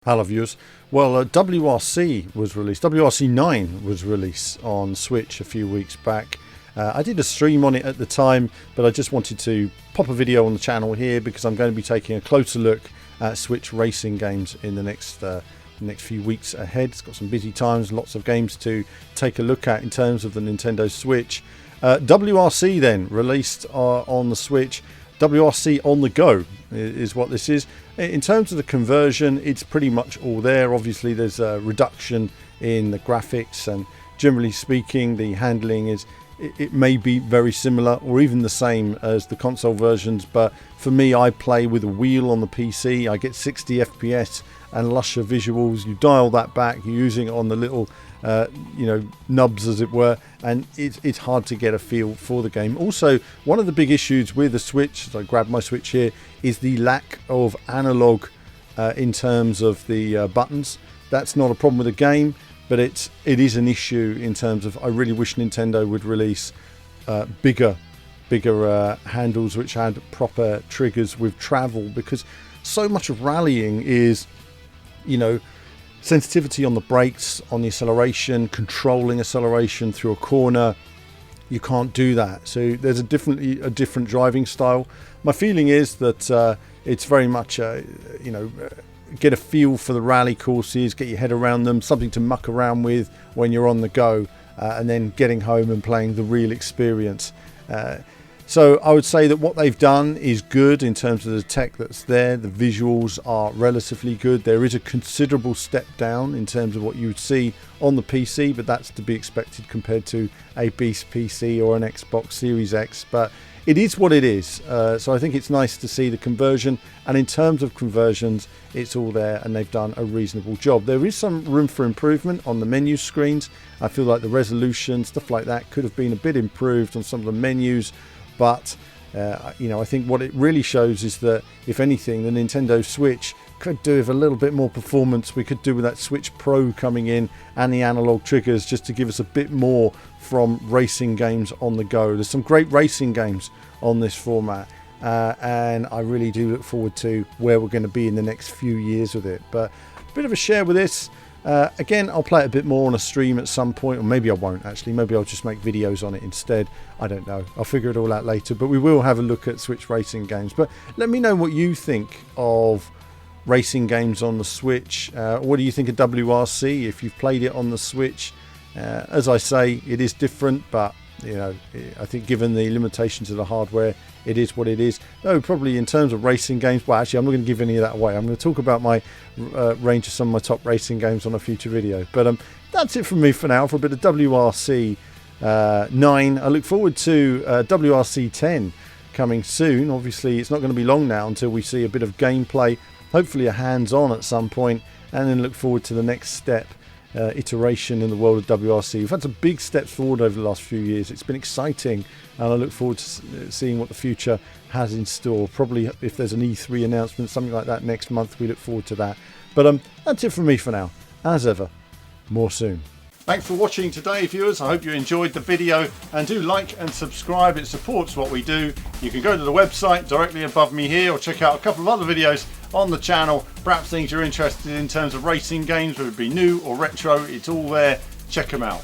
Hello viewers. Well, WRC was released. WRC 9 was released on Switch a few weeks back. I did a stream on it at the time, but I just wanted to pop a video on the channel here because I'm going to be taking a closer look at Switch racing games in the next few weeks ahead. It's got some busy times, lots of games to take a look at in terms of the Nintendo Switch. WRC then released on the Switch. WRC on the go is what this is. In terms of the conversion, it's pretty much all there. Obviously there's a reduction in the graphics, and generally speaking the handling is, it may be very similar or even the same as the console versions, but for me, I play with a wheel on the PC. I get 60 FPS and lusher visuals. You dial that back, you're using it on the little nubs, as it were, and it's hard to get a feel for the game. Also, one of the big issues with the Switch, as I grab my Switch here, is the lack of analog in terms of the buttons. That's not a problem with the game, but it is an issue in terms of, I really wish Nintendo would release bigger handles which had proper triggers with travel, because so much of rallying is, sensitivity on the brakes, on the acceleration, controlling acceleration through a corner. You can't do that, so there's a different driving style. My feeling is that it's very much get a feel for the rally courses, get your head around them, something to muck around with when you're on the go, and then getting home and playing the real experience. So I would say that what they've done is good in terms of the tech that's there. The visuals are relatively good. There is a considerable step down in terms of what you would see on the PC, but that's to be expected compared to a Beast PC or an Xbox Series X. But it is what it is. So I think it's nice to see the conversion. And in terms of conversions, it's all there and they've done a reasonable job. There is some room for improvement on the menu screens. I feel like the resolution, stuff like that, could have been a bit improved on some of the menus. But I think what it really shows is that, if anything, the Nintendo Switch could do with a little bit more performance. We could do with that Switch Pro coming in and the analog triggers, just to give us a bit more from racing games on the go. There's some great racing games on this format, and I really do look forward to where we're going to be in the next few years with it. But a bit of a share with this. Again, I'll play it a bit more on a stream at some point, or maybe I won't actually. Maybe I'll just make videos on it instead. I don't know. I'll figure it all out later. But we will have a look at Switch racing games. But let me know what you think of racing games on the Switch. What do you think of WRC if you've played it on the Switch? As I say, it is different, but I think given the limitations of the hardware, it is what it is. Though probably in terms of racing games, well, actually I'm not going to give any of that away. I'm going to talk about my range of some of my top racing games on a future video. But that's it from me for now, for a bit of WRC 9. I look forward to WRC 10 coming soon. Obviously it's not going to be long now until we see a bit of gameplay, hopefully a hands-on at some point, and then look forward to the next step. Iteration in the world of WRC. We've had some big steps forward over the last few years. It's been exciting, and I look forward to seeing what the future has in store. Probably if there's an E3 announcement, something like that next month, we look forward to that. But that's it from me for now. As ever, more soon. Thanks for watching today, viewers. I hope you enjoyed the video, and do like and subscribe. It supports what we do. You can go to the website directly above me here, or check out a couple of other videos on the channel. Perhaps things you're interested in terms of racing games, whether it be new or retro. It's all there. Check them out.